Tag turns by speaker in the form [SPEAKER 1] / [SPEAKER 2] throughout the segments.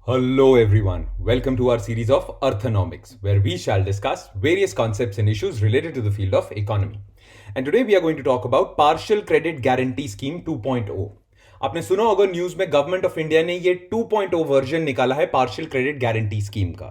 [SPEAKER 1] Hello, everyone. Welcome to our series of Earthonomics, where we shall discuss various concepts and issues related to the field of economy. And today we are going to talk about Partial Credit Guarantee Scheme 2.0. आपने सुना होगा news में government of India ने ये 2.0 version निकाला है partial credit guarantee scheme का।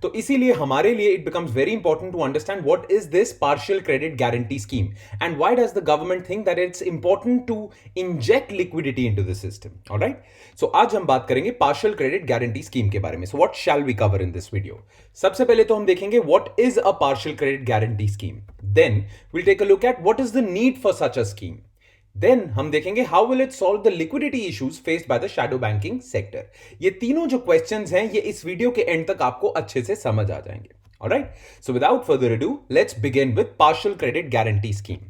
[SPEAKER 1] तो इसीलिए हमारे लिए it becomes very important to understand what is this partial credit guarantee scheme and why does the government think that it's important to inject liquidity into the system. Alright, so आज हम बात करेंगे partial credit guarantee scheme के बारे में। So what shall we cover in this video? सबसे पहले तो हम देखेंगे what is a partial credit guarantee scheme, then will take a look at what is the need for such a scheme, then हम देखेंगे how will it solve the liquidity issues faced by the shadow banking sector. ये तीनों जो questions हैं ये इस video के and तक आपको अच्छे से समझ आ जाएंगे। Alright, so without further ado let's begin with partial credit guarantee scheme.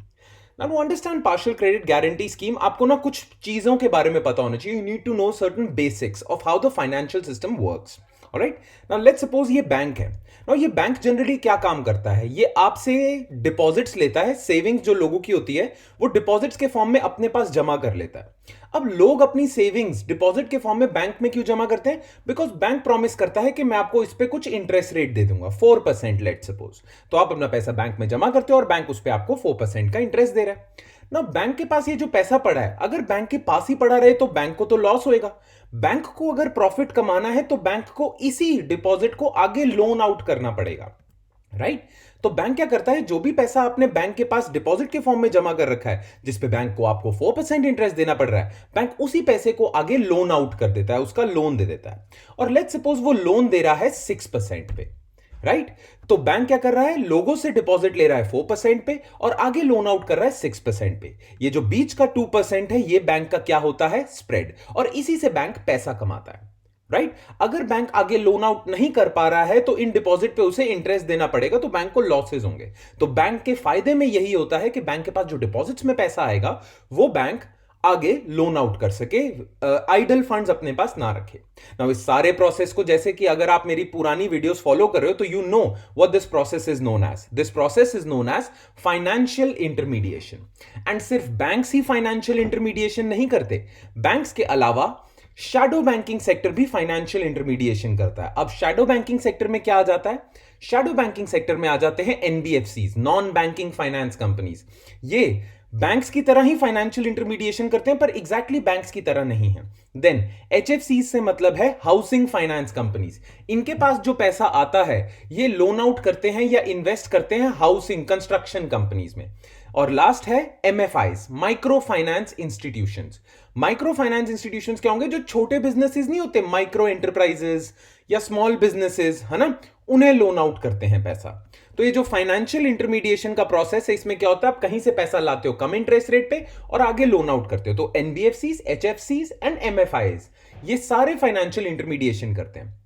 [SPEAKER 1] Now to understand partial credit guarantee scheme आपको ना कुछ चीजों के बारे में पता होना चाहिए। You need to know certain basics of how the financial system works. Alright, now let's suppose ये बैंक है। नाउ ये बैंक जनरली क्या काम करता है, ये आपसे डिपॉजिट्स लेता है, सेविंग्स जो लोगों की होती है वो डिपॉजिट्स के फॉर्म में अपने पास जमा कर लेता है। अब लोग अपनी सेविंग्स डिपॉजिट के फॉर्म में बैंक में क्यों जमा करते हैं? बिकॉज बैंक प्रॉमिस करता है कि मैं आपको इस पे कुछ इंटरेस्ट रेट दे दूंगा 4%, लेट सपोज। तो आप अपना पैसा बैंक में जमा करते हो और बैंक उस पे आपको 4% का इंटरेस्ट दे रहा है ना। बैंक के पास ये जो पैसा पड़ा है, अगर बैंक के पास ही पड़ा रहे तो बैंक को तो लॉस होएगा। बैंक को अगर प्रॉफिट कमाना है तो बैंक को इसी डिपॉजिट को आगे लोन आउट करना पड़ेगा, राइट? तो बैंक क्या करता है, जो भी पैसा आपने बैंक के पास डिपॉजिट के फॉर्म में जमा कर रखा है जिसपे बैंक को आपको 4% इंटरेस्ट देना पड़ रहा है, बैंक उसी पैसे को आगे लोन आउट कर देता है, उसका लोन दे देता है। और लेट्स सपोज वो लोन दे रहा है 6% पे, राइट? तो बैंक क्या कर रहा है, लोगों से डिपॉजिट ले रहा है 4% पे और आगे लोन आउट कर रहा है 6% पे। ये जो बीच का 2% है ये बैंक का क्या होता है, स्प्रेड, और इसी से बैंक पैसा कमाता है, राइट? अगर बैंक आगे लोन आउट नहीं कर पा रहा है तो इन डिपॉजिट पे उसे इंटरेस्ट देना पड़ेगा, तो बैंक को लॉसेज होंगे। तो बैंक के फायदे में यही होता है कि बैंक के पास जो डिपॉजिट्स में पैसा आएगा वो बैंक आगे लोन आउट कर सके, आइडल फंड्स अपने पास ना रखे। नाउ इस सारे प्रोसेस को, जैसे कि अगर आप मेरी पुरानी वीडियोस फॉलो कर रहे हो तो you know what this process is known as. This process is known as financial intermediation. And सिर्फ बैंक्स ही फाइनेंशियल इंटरमीडिएशन नहीं करते, बैंक्स के अलावा शैडो बैंकिंग सेक्टर भी फाइनेंशियल इंटरमीडिएशन करता है। अब शैडो बैंकिंग सेक्टर में क्या आ जाता है? शैडो बैंकिंग सेक्टर में आ जाते हैं NBFCs, non banking finance companies. ये बैंक्स की तरह ही फाइनेंशियल इंटरमीडिएशन करते हैं पर एग्जैक्टली बैंक्स की तरह नहीं है। देन एचएफसीज से मतलब है हाउसिंग फाइनेंस कंपनीज। इनके पास जो पैसा आता है ये लोन आउट करते हैं या इन्वेस्ट करते हैं हाउसिंग कंस्ट्रक्शन कंपनीज में। और लास्ट है MFIs, micro finance institutions. Micro finance institutions क्या होंगे? जो छोटे बिजनेसेस नहीं होते, माइक्रो एंटरप्राइजेस या स्मॉल बिजनेसेस, है ना, उन्हें लोन आउट करते हैं पैसा। तो ये जो फाइनेंशियल इंटरमीडिएशन का प्रोसेस है इसमें क्या होता है, आप कहीं से पैसा लाते हो कम इंटरेस्ट रेट पे और आगे लोन आउट करते हो। तो एनबीएफसीज, एचएफसीज एंड एमएफआईज ये सारे फाइनेंशियल इंटरमीडिएशन करते हैं।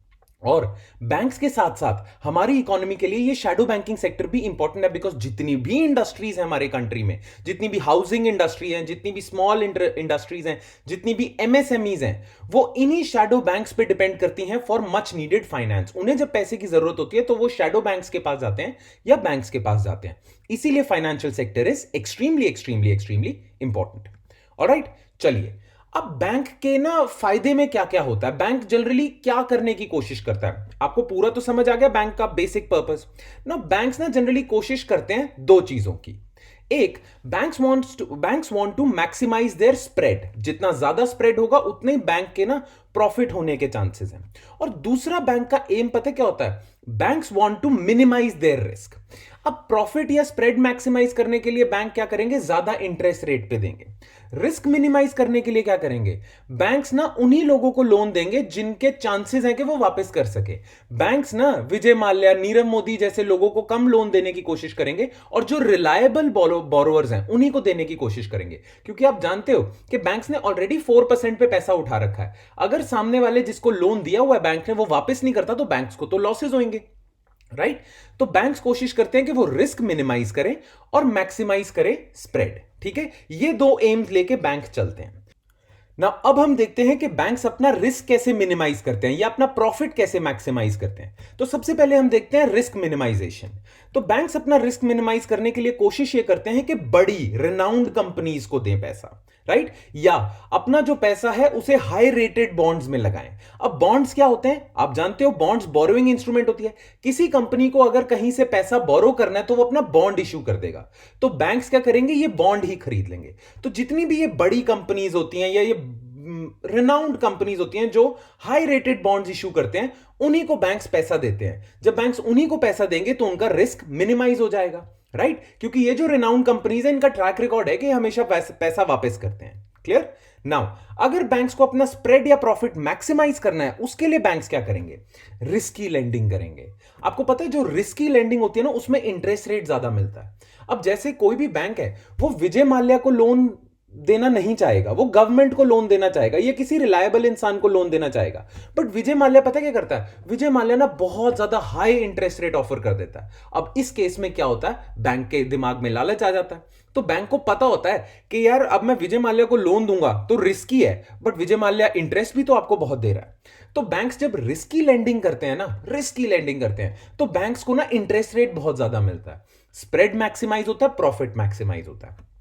[SPEAKER 1] और बैंक्स के साथ साथ हमारी इकोनॉमी के लिए ये शैडो बैंकिंग सेक्टर भी इंपॉर्टेंट है, बिकॉज जितनी भी इंडस्ट्रीज है हमारे कंट्री में, जितनी भी हाउसिंग इंडस्ट्री है, जितनी भी स्मॉल इंडस्ट्रीज हैं, जितनी भी एमएसएमईज हैं, वो इन्हीं शैडो बैंक्स पे डिपेंड करती हैं फॉर मच नीडेड फाइनेंस। उन्हें जब पैसे की जरूरत होती है तो वो शैडो बैंक्स के पास जाते हैं या बैंक्स के पास जाते हैं। इसीलिए financial sector is extremely extremely extremely important. Alright, चलिए अब बैंक के ना फायदे में क्या क्या होता है, बैंक जनरली क्या करने की कोशिश करता है, आपको पूरा तो समझ आ गया बैंक का बेसिक पर्पस ना। बैंक्स ना जनरली कोशिश करते हैं दो चीजों की। एक, banks want to maximise their spread. जितना ज्यादा स्प्रेड होगा उतने ही बैंक के ना प्रॉफिट होने के चांसेस हैं। और दूसरा बैंक का एम पता क्या होता है, banks want to minimise their risk. अब प्रॉफिट या स्प्रेड मैक्सिमाइज करने के लिए बैंक क्या करेंगे, ज्यादा इंटरेस्ट रेट पे देंगे। रिस्क मिनिमाइज करने के लिए क्या करेंगे, बैंक्स ना उन्हीं लोगों को लोन देंगे जिनके चांसेस हैं कि वो वापस कर सके। बैंक्स ना विजय माल्या, नीरव मोदी जैसे लोगों को कम लोन देने की कोशिश करेंगे और जो रिलायबल बोरोवर्स हैं उन्हीं को देने की कोशिश करेंगे। क्योंकि आप जानते हो कि बैंक्स ने ऑलरेडी 4% पे पैसा उठा रखा है। अगर सामने वाले जिसको लोन दिया हुआ है बैंक ने वो वापस नहीं करता तो बैंक्स को तो लॉसेज होंगे, राइट? तो बैंक्स कोशिश करते हैं कि वो रिस्क मिनिमाइज करें और मैक्सिमाइज करें स्प्रेड। ठीक है, ये दो एम्स लेके बैंक चलते हैं ना। अब हम देखते हैं कि बैंक्स अपना रिस्क कैसे मिनिमाइज करते हैं या अपना प्रॉफिट कैसे मैक्सिमाइज करते हैं। तो सबसे पहले हम देखते हैं रिस्क मिनिमाइजेशन। तो बैंक्स अपना रिस्क मिनिमाइज करने के लिए कोशिश ये करते हैं कि बड़ी रिनाउंड कंपनीज को दें पैसा। राइट? या अपना जो पैसा है उसे हाई रेटेड बॉन्ड्स में लगाएं। अब बॉन्ड्स क्या होते हैं आप जानते हो, बॉन्ड्स बोरोइंग इंस्ट्रूमेंट होती है। किसी कंपनी को अगर कहीं से पैसा बोरो करना है तो वो अपना बॉन्ड इश्यू कर देगा, तो बैंक्स क्या करेंगे, ये बॉन्ड ही खरीद लेंगे। तो जितनी भी ये बड़ी कंपनीज होती हैं या ये रिनाउंड कंपनीज होती हैं जो हाई रेटेड बॉन्ड्स इशू करते हैं, उन्हीं को बैंक्स पैसा देते हैं। जब बैंक्स उन्हीं को पैसा देंगे तो उनका रिस्क मिनिमाइज हो जाएगा, राइट? क्योंकि ये जो रिनाउंड कंपनीज है इनका ट्रैक रिकॉर्ड है कि हमेशा पैसा वापस करते हैं। क्लियर? नाउ अगर बैंक्स को अपना स्प्रेड या प्रॉफिट मैक्सिमाइज करना है, उसके लिए बैंक्स क्या करेंगे, रिस्की लेंडिंग करेंगे। आपको पता है जो रिस्की लेंडिंग होती है ना, उसमें इंटरेस्ट रेट ज्यादा मिलता है। अब जैसे कोई भी बैंक है वो विजय माल्या को लोन देना नहीं चाहेगा, वो गवर्नमेंट को लोन देना चाहेगा या किसी रिलायबल इंसान को लोन देना चाहेगा। बट विजय माल्या पता क्या करता है, विजय माल्या ना बहुत ज्यादा हाई इंटरेस्ट रेट ऑफर कर देता है। अब इस केस में क्या होता है, बैंक के दिमाग में लालच आ जाता है। तो बैंक को पता होता है कि यार अब मैं विजय माल्या को लोन दूंगा तो रिस्की है, बट विजय माल्या इंटरेस्ट भी तो आपको बहुत दे रहा है। तो बैंक्स जब रिस्की लेंडिंग करते हैं ना, रिस्की लेंडिंग करते हैं, तो बैंक्स को ना इंटरेस्ट रेट बहुत ज्यादा मिलता है, स्प्रेड मैक्सिमाइज होता है, प्रॉफिट मैक्सिमाइज होता है।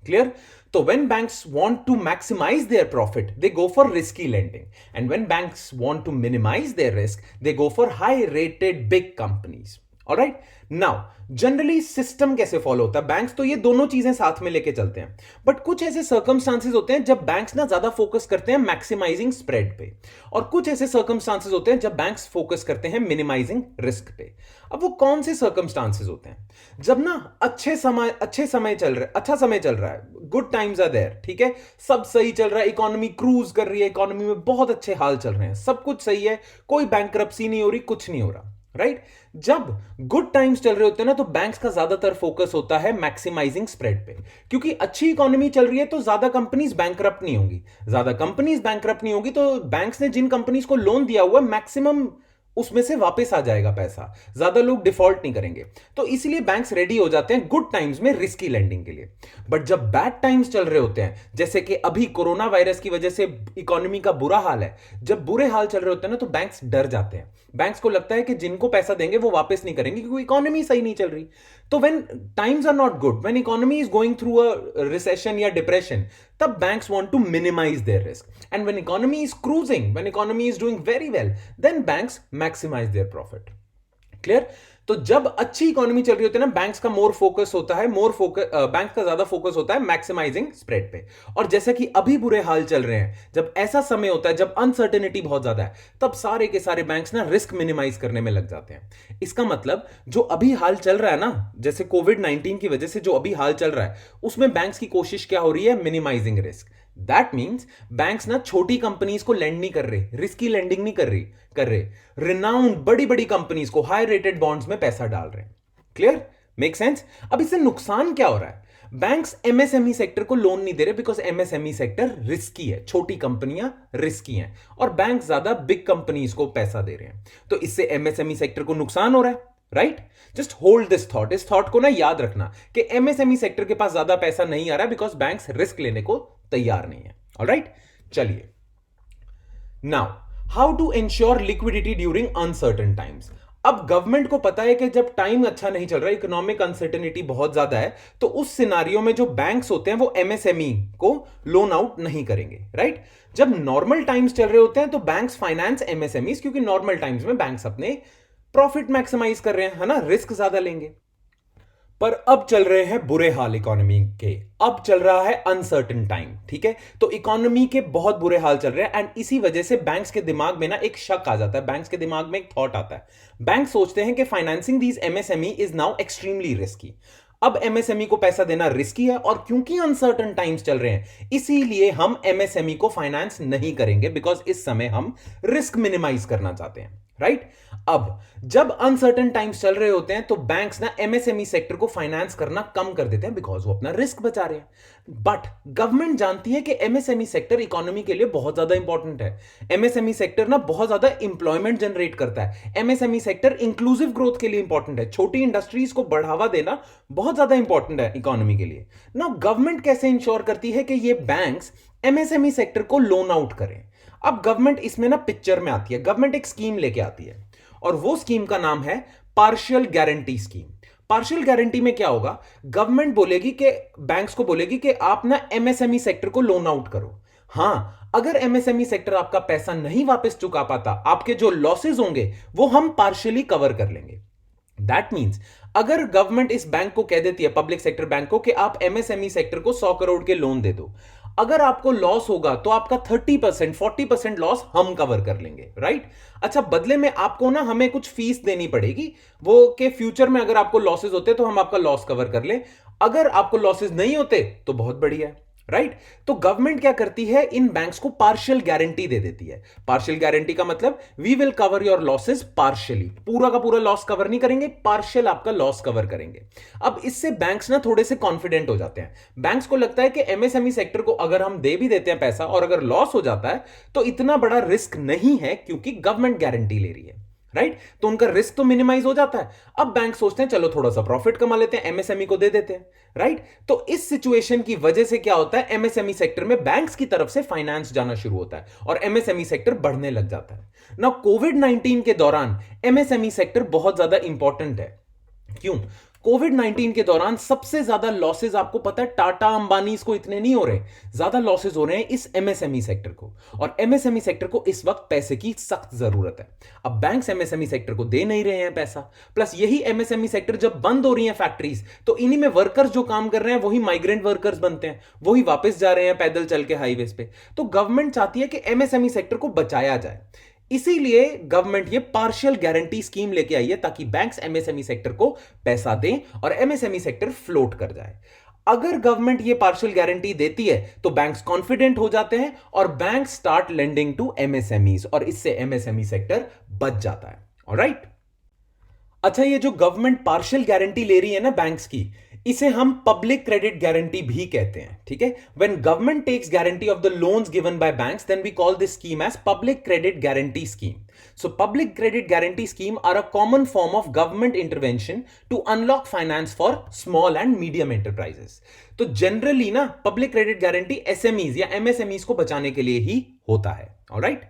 [SPEAKER 1] Clear? So when banks want to maximize their profit, they go for risky lending. And when banks want to minimize their risk, they go for high rated big companies. Alright? Now, generally system कैसे follow होता है, banks तो ये दोनों चीजें साथ में लेके चलते हैं। बट कुछ ऐसे सर्कमस्टांसेस होते हैं जब बैंक्स ना ज्यादा फोकस करते हैं मैक्सिमाइजिंग स्प्रेड पे, और कुछ ऐसे सर्कमस्टांसेस होते हैं जब बैंक्स फोकस करते हैं मिनिमाइजिंग रिस्क पे। अब वो कौन से सर्कमस्टांसेस होते हैं, जब ना अच्छा समय चल रहा है, गुड टाइम्स आर देयर, ठीक है, सब सही चल रहा है, इकोनॉमी क्रूज कर रही है, इकोनॉमी में बहुत अच्छे हाल चल रहे हैं, सब कुछ सही है, कोई बैंकरप्सी नहीं हो रही, कुछ नहीं हो रहा, राइट? जब गुड टाइम्स चल रहे होते हैं ना, तो बैंक्स का ज्यादातर फोकस होता है मैक्सिमाइजिंग स्प्रेड पे, क्योंकि अच्छी इकोनॉमी चल रही है तो ज्यादा कंपनीज बैंकरप्ट नहीं होंगी, ज्यादा कंपनीज बैंकरप्ट नहीं होगी, तो बैंक्स ने जिन कंपनीज को लोन दिया हुआ मैक्सिमम उसमें से वापस आ जाएगा पैसा, ज्यादा लोग डिफॉल्ट नहीं करेंगे। तो इसलिए बैंक्स रेडी हो जाते हैं गुड टाइम्स में रिस्की लेंडिंग के लिए। बट जब बैड टाइम्स चल रहे होते हैं, जैसे कि अभी कोरोना वायरस की वजह से इकोनॉमी का बुरा हाल है, जब बुरे हाल चल रहे होते हैं ना, तो बैंक्स डर जाते हैं। बैंक्स को लगता है कि जिनको पैसा देंगे वो वापस नहीं करेंगे क्योंकि इकोनॉमी सही नहीं चल रही। तो when times are not good, when economy is going through a recession या डिप्रेशन, तब banks want to minimize their risk. And when economy is cruising, when economy is doing very well, then banks maximize their profit. Clear? तो जब अच्छी economy चल रही होती है ना, बैंक्स का बैंक का ज्यादा फोकस होता है मैक्सिमाइजिंग स्प्रेड पे। और जैसा कि अभी बुरे हाल चल रहे हैं, जब ऐसा समय होता है जब अनसर्टेनिटी बहुत ज्यादा है, तब सारे के सारे बैंक्स ना रिस्क मिनिमाइज करने में लग जाते हैं। इसका मतलब जो अभी हाल चल रहा है ना, जैसे कोविड-19 की वजह से जो अभी हाल चल रहा है, उसमें बैंक्स की कोशिश क्या हो रही है, minimising risk. That means banks ना छोटी कंपनीज को लेंड नहीं कर रहे, रिस्की लेंडिंग नहीं कर रहे, रिनाउंड बड़ी बड़ी कंपनीज को हाई रेटेड बॉन्ड्स में पैसा डाल रहे हैं। क्लियर? Make sense? अब इससे नुकसान क्या हो रहा है, बैंक्स एमएसएमई सेक्टर को लोन नहीं दे रहे बिकॉज एमएसएमई सेक्टर रिस्की है, छोटी कंपनियां रिस्की हैं, और बैंक ज्यादा बिग कंपनीज को पैसा दे रहे हैं। तो इससे एमएसएमई सेक्टर को नुकसान हो रहा है, right? Just hold this thought, इस थॉट को ना याद रखना कि एमएसएमई सेक्टर के पास ज्यादा पैसा नहीं आ रहा बिकॉज बैंक्स रिस्क लेने को तैयार नहीं है। ऑलराइट, चलिए now how to ensure liquidity during uncertain times. अब गवर्नमेंट को पता है कि जब टाइम अच्छा नहीं चल रहा, इकोनॉमिक अनसर्टेनिटी बहुत ज्यादा है, तो उस सिनारियो में जो बैंक्स होते हैं वो एमएसएमई को लोन आउट नहीं करेंगे, राइट? जब नॉर्मल टाइम्स चल रहे होते हैं तो बैंक्स फाइनेंस एमएसएमई, क्योंकि नॉर्मल टाइम्स में बैंक्स अपने प्रॉफिट मैक्सिमाइज कर रहे हैं, है ना, रिस्क ज्यादा लेंगे। पर अब चल रहे हैं बुरे हाल इकोनॉमी के, अब चल रहा है अनसर्टेन टाइम, ठीक है? तो इकोनॉमी के बहुत बुरे हाल चल रहे हैं, एंड इसी वजह से बैंक्स के दिमाग में ना एक शक आ जाता है, बैंक्स के दिमाग में एक थॉट आता है। बैंक सोचते हैं कि financing these MSME is now extremely risky. अब एमएसएमई को पैसा देना रिस्की है, और क्योंकि अनसर्टेन टाइम्स चल रहे हैं, इसीलिए हम एमएसएमई को फाइनेंस नहीं करेंगे बिकॉज इस समय हम रिस्क मिनिमाइज करना चाहते हैं, राइट? अब जब अनसर्टेन टाइम्स चल रहे होते हैं तो बैंक्स ना एमएसएमई सेक्टर को फाइनेंस करना कम कर देते हैं बिकॉज वो अपना रिस्क बचा रहे हैं। बट गवर्नमेंट जानती है कि एमएसएमई सेक्टर इकोनॉमी के लिए बहुत ज्यादा इंपॉर्टेंट है। एमएसएमई सेक्टर ना बहुत ज्यादा इंप्लॉयमेंट जनरेट करता है। एमएसएमई सेक्टर इंक्लूसिव ग्रोथ के लिए इंपॉर्टेंट है, छोटी इंडस्ट्रीज को बढ़ावा देना बहुत ज्यादा इंपॉर्टेंट है इकोनॉमी के लिए। ना गवर्नमेंट कैसे इंश्योर करती है कि ये बैंक्स एमएसएमई सेक्टर को लोन आउट करें? अब गवर्नमेंट इसमें ना पिक्चर में आती है, गवर्नमेंट एक स्कीम लेके आती है, और वो स्कीम का नाम है partial guarantee scheme. Partial guarantee में क्या होगा, गवर्नमेंट बोलेगी कि बैंक्स को बोलेगी कि आप ना एमएसएमई सेक्टर को लोन आउट करो। हां, अगर एमएसएमई सेक्टर आपका पैसा नहीं वापस चुका पाता, आपके जो लॉसेस होंगे वो हम पार्शियली कवर कर लेंगे। दैट मीन्स अगर गवर्नमेंट इस बैंक को कह देती है, पब्लिक सेक्टर बैंक को, कि आप एमएसएमई सेक्टर को 100 करोड़ के लोन दे दो, अगर आपको लॉस होगा तो आपका 30% 40% लॉस हम कवर कर लेंगे, राइट। अच्छा, बदले में आपको ना हमें कुछ फीस देनी पड़ेगी, वो के फ्यूचर में अगर आपको लॉसेस होते तो हम आपका लॉस कवर कर ले, अगर आपको लॉसेस नहीं होते तो बहुत बढ़िया है, राइट। तो गवर्नमेंट क्या करती है, इन बैंक्स को पार्शियल गारंटी दे देती है। पार्शियल गारंटी का मतलब we will cover your losses partially, पूरा का पूरा लॉस कवर नहीं करेंगे, पार्शियल आपका लॉस कवर करेंगे। अब इससे बैंक्स ना थोड़े से कॉन्फिडेंट हो जाते हैं। बैंक्स को लगता है कि एमएसएमई सेक्टर को अगर हम दे भी देते हैं पैसा और अगर लॉस हो जाता है तो इतना बड़ा रिस्क नहीं है, क्योंकि गवर्नमेंट गारंटी ले रही है, राइट। तो उनका रिस्क तो मिनिमाइज हो जाता है। अब बैंक सोचते हैं चलो थोड़ा सा प्रॉफिट कमा लेते हैं, एमएसएमई को दे देते हैं, राइट। तो इस सिचुएशन की वजह से क्या होता है, एमएसएमई सेक्टर में बैंक्स की तरफ से फाइनेंस जाना शुरू होता है और एमएसएमई सेक्टर बढ़ने लग जाता है ना। कोविड-19 के दौरान एमएसएमई सेक्टर बहुत ज्यादा इंपॉर्टेंट है। क्यों? कोविड-19 के दौरान सबसे ज्यादा लॉसेस आपको पता है टाटा अंबानी को इतने नहीं हो रहे, ज्यादा लॉसेस हो रहे हैं इस एमएसएमई सेक्टर को, और एमएसएमई सेक्टर को इस वक्त पैसे की सख्त जरूरत है। अब बैंक्स एमएसएमई सेक्टर को दे नहीं रहे हैं पैसा, प्लस यही एमएसएमई सेक्टर जब बंद हो रही है फैक्ट्रीज, तो इन्हीं में वर्कर्स जो काम कर रहे हैं वही माइग्रेंट वर्कर्स बनते हैं, वही वापस जा रहे हैं पैदल चल के हाईवेज पे। तो गवर्नमेंट चाहती है कि एमएसएमई सेक्टर को बचाया जाए, इसीलिए गवर्नमेंट ये पार्शियल गारंटी स्कीम लेके आई है ताकि बैंक्स एमएसएमई सेक्टर को पैसा दें और एमएसएमई सेक्टर फ्लोट कर जाए। अगर गवर्नमेंट ये पार्शियल गारंटी देती है तो बैंक्स कॉन्फिडेंट हो जाते हैं और bank start lending to MSMEs, और इससे एमएसएमई सेक्टर बच जाता है। ऑलराइट। अच्छा, ये जो गवर्नमेंट पार्शियल गारंटी ले रही है ना बैंक्स की, इसे हम पब्लिक क्रेडिट गारंटी भी कहते हैं, ठीक है। When government takes guarantee of the loans given by banks, then we call this scheme as public credit guarantee scheme. So public credit guarantee scheme are a common form of government intervention to unlock finance for small and medium enterprises. तो generally ना public credit guarantee SMEs या MSMEs को बचाने के लिए ही होता है। Alright,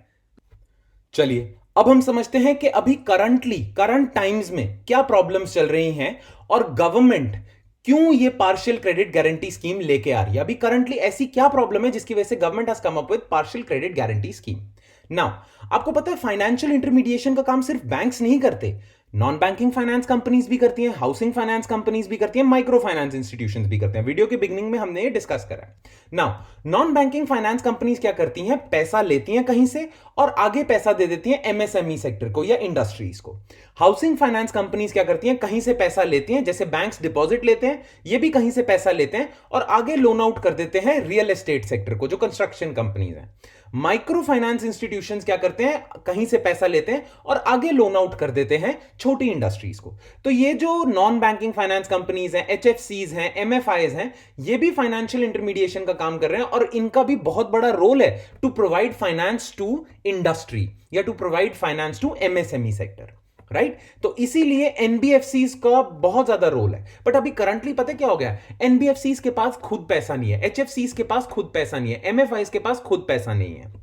[SPEAKER 1] चलिए अब हम समझते हैं कि अभी करंट टाइम्स में क्या प्रॉब्लम्स चल रही हैं और गवर्नमेंट क्यों ये पार्शियल क्रेडिट गारंटी स्कीम लेके आ रही है। अभी करंटली ऐसी क्या प्रॉब्लम है जिसकी वजह से government has come up with partial credit guarantee scheme. Now आपको पता है फाइनेंशियल इंटरमीडिएशन का काम सिर्फ बैंक्स नहीं करते, नॉन बैंकिंग फाइनेंस कंपनीज भी करती हैं, हाउसिंग फाइनेंस कंपनीज भी करती हैं, माइक्रो फाइनेंस इंस्टीट्यूशंस भी करते हैं। वीडियो के बिगिनिंग में हमने ये डिस्कस करा है। Now non banking finance companies क्या करती हैं, पैसा लेती हैं कहीं से और आगे पैसा दे देती हैं एमएसएमई सेक्टर को या इंडस्ट्रीज को। हाउसिंग फाइनेंस कंपनीज क्या करती हैं, कहीं से पैसा लेती हैं, जैसे बैंक्स डिपॉजिट लेते हैं, ये भी कहीं से पैसा लेते हैं और आगे लोन आउट कर देते हैं रियल एस्टेट सेक्टर को, जो कंस्ट्रक्शन कंपनीज हैं। माइक्रो फाइनेंस इंस्टीट्यूशंस क्या करते हैं, कहीं से पैसा लेते हैं और आगे लोन आउट कर देते हैं छोटी इंडस्ट्रीज को। तो ये जो नॉन बैंकिंग फाइनेंस कंपनीज हैं, एचएफसीज हैं, एमएफआईज हैं, ये भी फाइनेंशियल इंटरमीडिएशन का काम कर रहे हैं और इनका भी बहुत बड़ा रोल है to provide finance to industry या to provide finance to MSME sector, right. तो इसीलिए एनबीएफसीज का बहुत ज्यादा रोल है। बट अभी करंटली पता क्या हो गया, एनबीएफसीज के पास खुद पैसा नहीं है, एचएफसीज के पास खुद पैसा नहीं है, एमएफआईज के पास खुद पैसा नहीं है,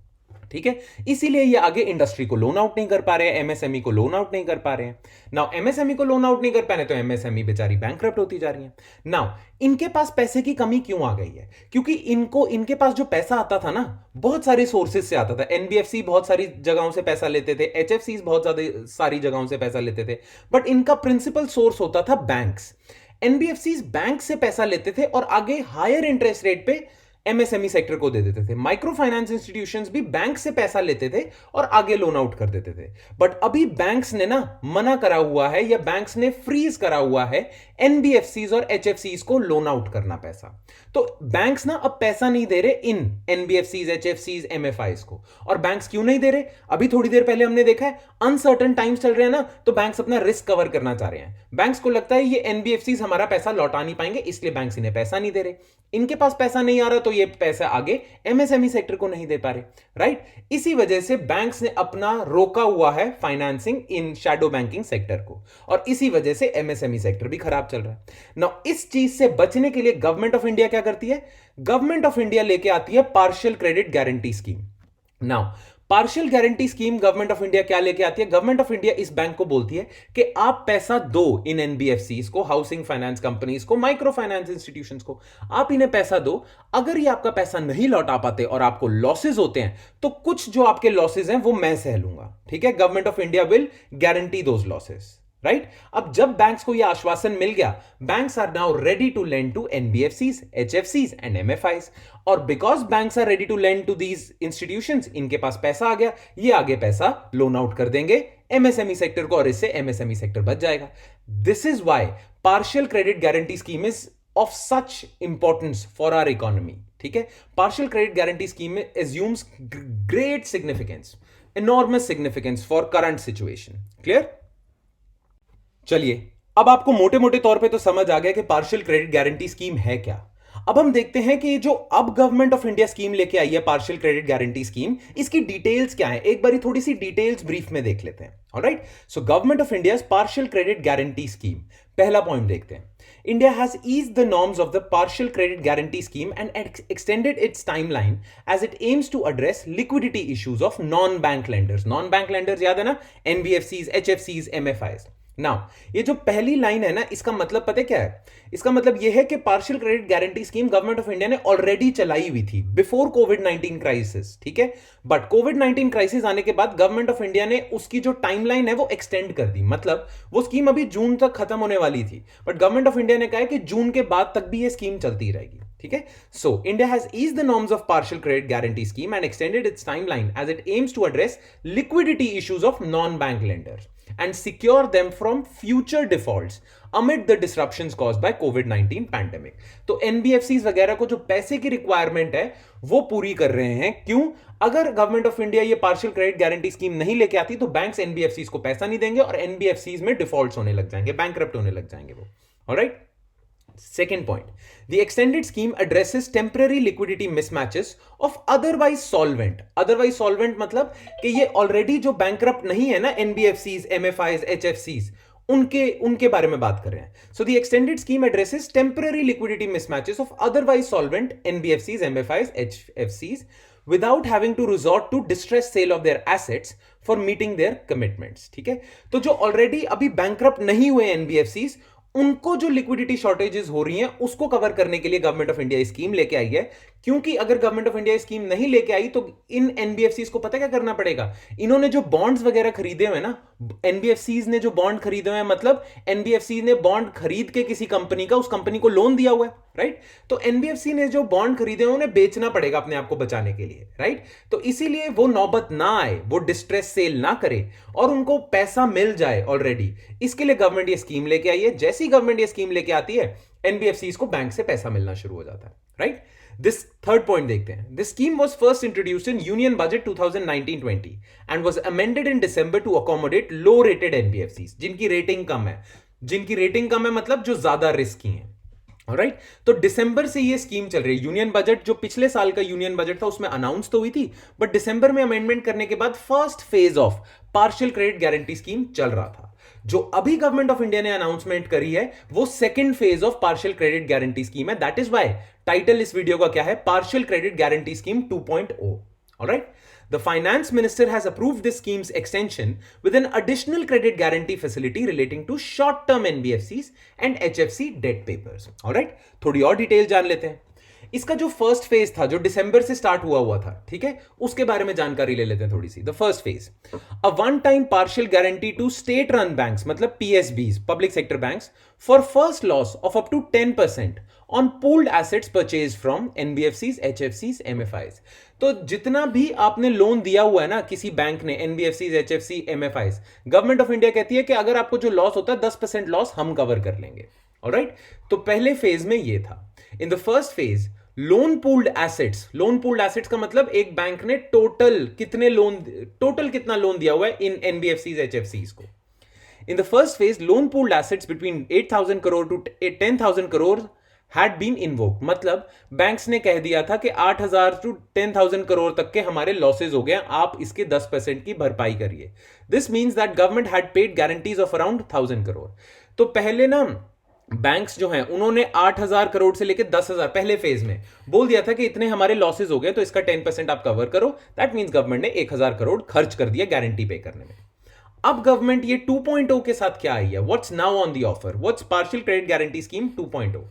[SPEAKER 1] ठीक है। इसीलिए ये आगे इंडस्ट्री को लोन आउट नहीं कर पा रहे हैं, एमएसएमई को लोन आउट नहीं कर पा रहे हैं। नाउ एमएसएमई को लोन आउट नहीं कर पा रहे तो एमएसएमई बेचारी बैंकरप्ट होती जा रही है। नाउ इनके पास पैसे की कमी क्यों आ गई है, क्योंकि इनके पास जो पैसा आता था ना, बहुत सारे सोर्सेज से आता था। एनबीएफसी बहुत सारी जगहों से पैसा लेते थे, एचएफसी बहुत ज्यादा सारी जगहों से पैसा लेते थे, बट इनका प्रिंसिपल सोर्स होता था बैंक्स। एनबीएफसी बैंक से पैसा लेते थे और आगे हायर इंटरेस्ट रेट पे एमएसएमई सेक्टर को दे देते थे। माइक्रो फाइनेंस इंस्टीट्यूशंस भी बैंक से पैसा लेते थे और आगे लोन आउट कर देते थे। बट अभी बैंक्स ने ना मना करा हुआ है या बैंक्स ने फ्रीज करा हुआ है एनबीएफसीज और एचएफसीज को लोन आउट करना पैसा। तो बैंक्स ना अब पैसा नहीं दे रहे इन एनबीएफसीज, एचएफसीज, एमएफआईज को। और बैंक्स क्यों नहीं दे रहे, अभी थोड़ी देर पहले हमने देखा है, अनसर्टन टाइम्स चल रहे हैं ना, तो बैंक्स अपना रिस्क कवर करना चाह रहे हैं। बैंक्स को लगता है ये एनबीएफसीज हमारा पैसा लौटा नहीं पाएंगे, इसलिए बैंक्स इन्हें पैसा नहीं दे रहे। इनके पास पैसा नहीं आ रहा तो ये पैसा आगे एमएसएमई सेक्टर को नहीं दे पा रहे, राइट। इसी वजह से बैंक्स ने अपना रोका हुआ है financing in Shadow banking sector को, और इसी वजह से एमएसएमई सेक्टर भी खराब चल रहा है। नाउ इस चीज से बचने के लिए गवर्नमेंट ऑफ इंडिया क्या करती है, गवर्नमेंट ऑफ इंडिया लेके आती है partial credit guarantee scheme. Now partial guarantee scheme government of India क्या लेके आती है? गवर्नमेंट ऑफ इंडिया इस बैंक को बोलती है कि आप पैसा दो इन एनबीएफसीज को, हाउसिंग फाइनेंस कंपनीज को, माइक्रो फाइनेंस इंस्टीट्यूशंस को, आप इन्हें पैसा दो। अगर ये आपका पैसा नहीं लौटा पाते और आपको लॉसेज होते हैं तो कुछ जो आपके लॉसेज हैं वो मैं सह लूंगा, ठीक है? Government of India will guarantee those losses, right? अब जब बैंक्स को यह आश्वासन मिल गया, banks are now ready to lend to NBFCs, एचएफसीज एंड एमएफआईज। और because banks are ready to lend to these institutions, इनके पास पैसा आ गया, ये आगे पैसा लोन आउट कर देंगे एमएसएमई सेक्टर को और इससे एमएसएमई सेक्टर बच जाएगा। This is why partial credit guarantee scheme is of such importance for our economy, ठीक है? Partial credit guarantee scheme assumes great significance, enormous significance for current situation. Clear? चलिए, अब आपको मोटे मोटे तौर पे तो समझ आ गया कि पार्शियल क्रेडिट गारंटी स्कीम है क्या। अब हम देखते हैं कि जो अब गवर्नमेंट ऑफ इंडिया स्कीम लेके आई है, पार्शियल क्रेडिट गारंटी स्कीम, इसकी डिटेल्स क्या है? एक बारी थोड़ी सी डिटेल्स ब्रीफ में देख लेते हैं। Alright, so government of India partial credit guarantee scheme, पहला पॉइंट देखते हैं। India has eased the norms of the partial credit guarantee scheme and extended its timeline as it aims to address liquidity issues of non-bank lenders. Non-bank lenders याद है ना? NBFCs, HFCs, MFIs. Now ये जो पहली line है ना, इसका मतलब पता है क्या है? इसका मतलब ये है कि partial credit guarantee scheme government of India ने ऑलरेडी चलाई हुई थी बिफोर कोविड-19 क्राइसिस, ठीक है? बट कोविड-19 क्राइसिस आने के बाद गवर्नमेंट ऑफ इंडिया ने उसकी जो टाइमलाइन है वो एक्सटेंड कर दी। मतलब वो स्कीम अभी जून तक खत्म होने वाली थी, बट गवर्नमेंट ऑफ इंडिया ने कहा है कि जून के बाद तक भी ये स्कीम चलती रहेगी, ठीक है? So India has eased the norms of partial credit guarantee scheme and extended its timeline as it aims to address liquidity issues of non bank lenders and secure them from future defaults amid the disruptions caused by COVID-19 pandemic. तो NBFCs वगैरह को जो पैसे की requirement है वो पूरी कर रहे हैं। क्यों? अगर गवर्नमेंट ऑफ इंडिया ये पार्शियल क्रेडिट गारंटी स्कीम नहीं लेके आती तो बैंक्स NBFCs को पैसा नहीं देंगे और NBFCs में डिफॉल्ट्स होने लग जाएंगे, बैंकरप्ट होने लग जाएंगे वो। Alright, second point, the extended scheme addresses temporary liquidity mismatches of otherwise solvent. Otherwise solvent मतलब कि ये already जो bankrupt नहीं है ना, NBFCs, MFIs, HFCs, उनके बारे में बात कर रहे हैं। So the extended scheme addresses temporary liquidity mismatches of otherwise solvent NBFCs, MFIs, HFCs without having to resort to distress sale of their assets for meeting their commitments, ठीक है? तो जो already अभी bankrupt नहीं हुए NBFCs, उनको जो liquidity shortages हो रही हैं उसको कवर करने के लिए गवर्नमेंट ऑफ इंडिया स्कीम लेके आई है। क्योंकि अगर गवर्नमेंट ऑफ इंडिया स्कीम नहीं लेके आई तो इन एनबीएफसीज को पता क्या करना पड़ेगा? इन्होंने जो बॉन्ड्स वगैरह खरीदे हुए ना, एनबीएफसीज ने जो बॉन्ड खरीदे हुए हैं, मतलब एनबीएफसी ने बॉन्ड खरीद के किसी कंपनी का, उस कंपनी को लोन दिया हुआ है, राइट? तो एनबीएफसी ने जो बॉन्ड खरीदे हुए उन्हें बेचना पड़ेगा अपने आप को बचाने के लिए, राइट? तो इसीलिए वो नौबत ना आए, वो डिस्ट्रेस सेल ना करे और उनको पैसा मिल जाए ऑलरेडी, इसके लिए गवर्नमेंट ये स्कीम लेके आई है। जैसी गवर्नमेंट ये स्कीम लेके आती है, एनबीएफसीज को बैंक से पैसा मिलना शुरू हो जाता है, राइट? दिस थर्ड पॉइंट देखते हैं। This scheme was first introduced in union budget 2019-20 and was amended in December to accommodate low rated NBFCs, जिनकी रेटिंग कम है। जिनकी रेटिंग कम है मतलब जो ज्यादा रिस्की हैं, ऑलराइट? तो दिसंबर से ये स्कीम चल रही है। यूनियन बजट जो पिछले साल का यूनियन बजट था उसमें अनाउंस तो हुई थी, बट दिसंबर में अमेंडमेंट करने के बाद first phase of partial credit guarantee scheme चल रहा था। जो अभी गवर्नमेंट ऑफ इंडिया ने अनाउंसमेंट करी है वो second phase of partial credit guarantee scheme है। दैट इज व्हाई टाइटल इस वीडियो का क्या है? Partial credit guarantee scheme 2.0। Alright, the finance minister has approved this scheme's extension with an additional credit guarantee facility relating to short term NBFCs and HFC debt papers. Alright, थोड़ी और detail जान लेते हैं। इसका जो फर्स्ट फेज था, जो दिसंबर से स्टार्ट हुआ था, ठीक है, उसके बारे में जानकारी ले लेते हैं थोड़ी सी। The first phase, a one time partial guarantee to state run banks, मतलब PSBs, public sector banks, for first loss of up to 10% on pooled assets purchase from NBFCs, एचएफसीज, एमएफआईज। तो जितना भी आपने लोन दिया हुआ है ना किसी बैंक ने, NBFCs, HFC, MFIs, government of India कहती है कि अगर आपको जो लॉस होता है 10% लॉस हम कवर कर लेंगे। ऑलराइट, तो पहले फेज में ये था। इन the first phase, loan pooled assets, loan pooled assets का मतलब एक बैंक ने टोटल कितना लोन दिया हुआ है इन एनबीएफसीज, एचएफसीज को। In the first phase, loan pooled assets between 8,000 crore to 10,000 crore had been invoked, मतलब बैंक्स ने कह दिया था कि 8,000 टू 10,000 करोड़ तक के हमारे लॉसेज हो गए, आप इसके 10% की भरपाई करिए। This means that government had paid guarantees of around 1,000 crore. तो पहले ना बैंक्स जो हैं उन्होंने 8,000 करोड़ से लेकर 10,000 पहले फेज में बोल दिया था कि इतने हमारे लॉसेज हो गए तो इसका 10% आप कवर करो। दैट मीन्स गवर्नमेंट ने 1,000 करोड़ खर्च कर दिया गारंटी पे करने में। अब गवर्नमेंट ये 2.0 के साथ क्या आई है, what's now on the offer, what's partial credit guarantee scheme 2.0।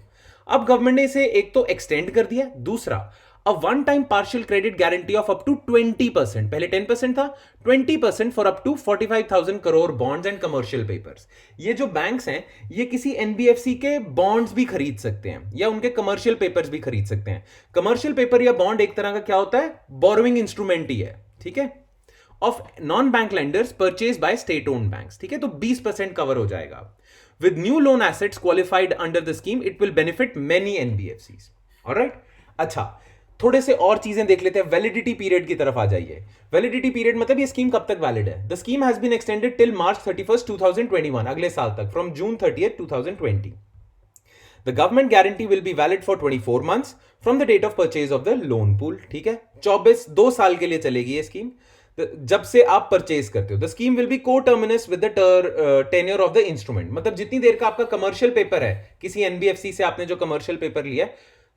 [SPEAKER 1] अब गवर्नमेंट ने इसे एक तो एक्सटेंड कर दिया, दूसरा a one time partial credit guarantee of up to 20%, पहले 10% था, 20% for up to 45,000 crore bonds and commercial papers. ये जो बैंक्स हैं ये किसी एनबीएफसी के बॉन्ड्स भी खरीद सकते हैं या उनके कमर्शियल पेपर्स भी खरीद सकते हैं। कमर्शियल पेपर या बॉन्ड एक तरह का क्या होता है, बोरोइंग इंस्ट्रूमेंट ही है, ठीक है, of non bank lenders purchase by state owned banks, ठीक है। तो 20% कवर हो जाएगा। With new loan assets qualified under the scheme it will benefit many NBFCs. Alright, अच्छा थोड़े से और चीजें देख लेते हैं। वैलिडिटी पीरियड की तरफ आ जाइए। वैलिडिटी पीरियड मतलब ये स्कीम कब तक वैलिड है। The scheme has been extended till March 31st 2021, अगले साल तक, from June 30th 2020। The government guarantee will be valid for 24 months from the date of purchase of the loan pool, ठीक है। 2 साल के लिए चलेगी ये स्कीम जब से आप परचेज करते हो। द स्कीम विल बी को terminus with the tenure of the instrument, मतलब जितनी देर का आपका कमर्शियल पेपर है किसी एनबीएफसी से आपने जो कमर्शियल पेपर लिया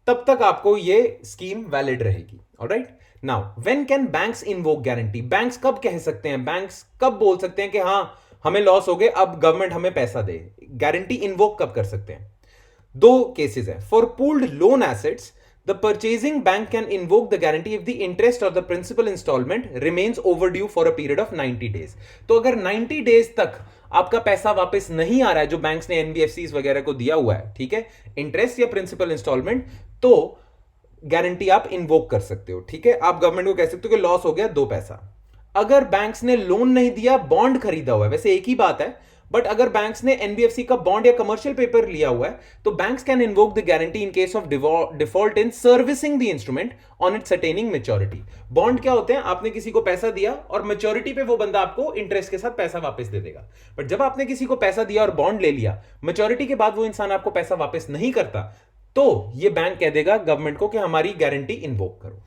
[SPEAKER 1] तब तक आपको ये स्कीम वैलिड रहेगी। Alright, now when can banks invoke guarantee, banks कब कह सकते हैं, बैंक्स कब बोल सकते हैं कि हाँ हमें लॉस हो गए अब गवर्नमेंट हमें पैसा दे, गारंटी इन्वोक कब कर सकते हैं। 2 केसेस है। For pooled loan assets the purchasing bank can invoke the guarantee if the interest or the principal installment remains overdue for a period of 90 days। तो अगर 90 days तक आपका पैसा वापस नहीं आ रहा है जो बैंक्स ने एनबीएफसीज वगैरह को दिया हुआ है, ठीक है, इंटरेस्ट या प्रिंसिपल इंस्टॉलमेंट, तो गारंटी आप इन्वोक कर सकते हो, ठीक है। आप गवर्नमेंट को कह सकते हो कि लॉस हो गया, दो पैसा। अगर बैंक्स ने लोन नहीं दिया, बॉन्ड खरीदा हुआ है, वैसे एक ही बात है, बट अगर बैंक्स ने एनबीएफसी का बॉन्ड या कमर्शियल पेपर लिया हुआ है तो banks can invoke the guarantee in case of default in servicing the instrument on it's attaining maturity. Bond क्या होते हैं, आपने किसी को पैसा दिया और मैच्योरिटी पे वो बंदा आपको इंटरेस्ट के साथ पैसा वापस दे देगा। बट जब आपने किसी को पैसा दिया और बॉन्ड ले लिया, मैच्योरिटी के बाद वो इंसान आपको पैसा वापस नहीं करता, तो ये बैंक कह देगा गवर्नमेंट को कि हमारी गारंटी इन्वोक करो।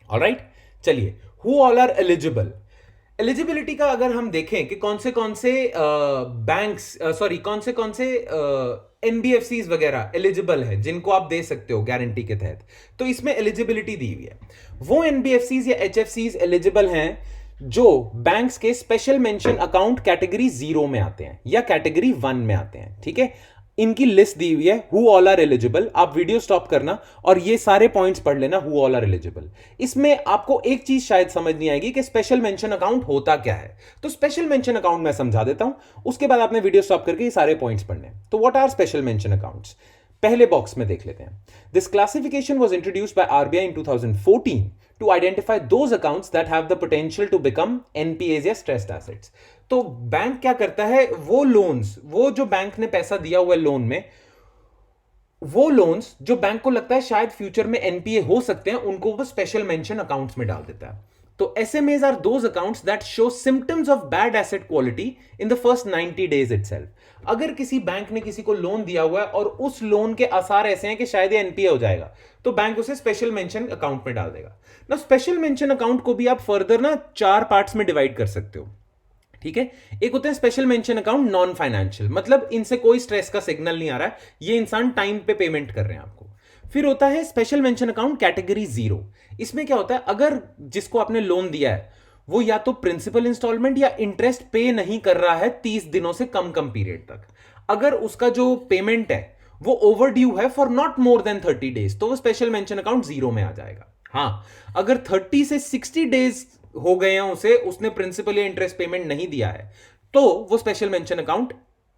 [SPEAKER 1] ऑलराइट, चलिए, who all are eligible. Eligibility का अगर हम देखें कि कौन से बैंक्स कौन से एनबीएफसीज वगैरह एलिजिबल है जिनको आप दे सकते हो गारंटी के तहत, तो इसमें एलिजिबिलिटी दी हुई है। वो एनबीएफसीज या एचएफसीज एलिजिबल हैं जो बैंक्स के स्पेशल मेंशन अकाउंट कैटेगरी 0 में आते हैं या कैटेगरी 1 में आते हैं, ठीक है। इनकी लिस्ट दी हुई है, हु ऑल आर एलिजिबल। आप वीडियो स्टॉप करना और ये सारे पॉइंट्स पढ़ लेना, हु ऑल आर एलिजिबल। इसमें आपको एक चीज शायद समझ नहीं आएगी कि स्पेशल मेंशन अकाउंट होता क्या है, तो स्पेशल मेंशन अकाउंट मैं समझा देता हूं, उसके बाद आपने वीडियो स्टॉप करके ये सारे पॉइंट्स पढ़ने। तो what are special mention accounts, पहले बॉक्स में देख लेते हैं। This classification was introduced by RBI in 2014 to identify those accounts that have the potential to become NPAs या stressed assets। तो बैंक क्या करता है, वो लोन्स, वो जो बैंक ने पैसा दिया हुआ है लोन में, वो लोन्स जो बैंक को लगता है शायद फ्यूचर में एनपीए हो सकते हैं, उनको वो स्पेशल मेंशन अकाउंट्स में डाल देता है। तो SMAs are those accounts that show symptoms of bad asset quality in the first 90 days itself। अगर किसी बैंक ने किसी को लोन दिया हुआ है और उस लोन के आसार ऐसे हैं कि शायद ये एनपीए हो जाएगा, तो बैंक उसे स्पेशल मेंशन अकाउंट में डाल देगा ना। स्पेशल मेंशन अकाउंट को भी आप फर्दर ना 4 पार्ट्स में डिवाइड कर सकते हो, ठीक है। एक होता है special mention account non financial, मतलब इनसे कोई स्ट्रेस का सिग्नल नहीं आ रहा है, ये इंसान टाइम पे पेमेंट कर रहे हैं आपको। फिर होता है स्पेशल मेंशन अकाउंट कैटेगरी 0। इसमें क्या होता है, अगर जिसको आपने लोन दिया है वो या तो प्रिंसिपल इंस्टॉलमेंट या इंटरेस्ट पे नहीं कर रहा है 30 दिनों से कम पीरियड तक, अगर उसका जो पेमेंट है वो ओवर ड्यू है for not more than 30 days, तो वो स्पेशल मेंशन अकाउंट 0 में आ जाएगा। हाँ, अगर 30 से 60 डेज हो गए हैं उसे, उसने प्रिंसिपल या इंटरेस्ट पेमेंट नहीं दिया है, तो वो स्पेशल मेंशन अकाउंट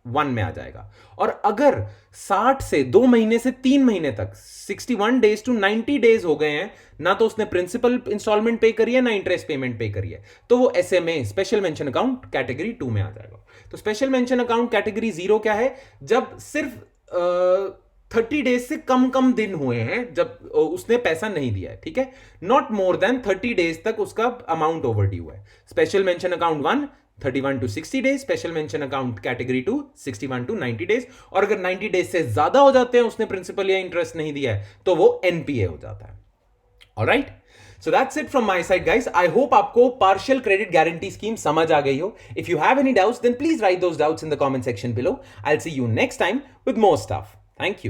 [SPEAKER 1] 1 में आ जाएगा। और अगर 60 से 2 महीने से 3 महीने तक 61 डेज टू 90 डेज हो गए हैं, ना तो उसने प्रिंसिपल इंस्टॉलमेंट पे करी है ना इंटरेस्ट पेमेंट पे करी है, तो वो SMA special mention account category 2 में आ जाएगा। तो स्पेशल मेंशन अकाउंट कैटेगरी 0 क्या है, जब सिर्फ 30 डेज से कम दिन हुए हैं जब उसने पैसा नहीं दिया है, ठीक है, नॉट मोर देन 30 डेज तक उसका अमाउंट ओवर ड्यू है। Special mention account 1 31 to 60 days, special mention account category 2 61 to 90 days, और अगर 90 डेज से ज्यादा हो जाते हैं, उसने प्रिंसिपल या इंटरेस्ट नहीं दिया है, तो वो एनपीए हो जाता है। Alright, So that's it from my side, guys. I hope आपको partial credit guarantee scheme समझ आ गई हो. If you have any doubts, then please write those doubts in the comment section below. I'll see you next time with more stuff. Thank you.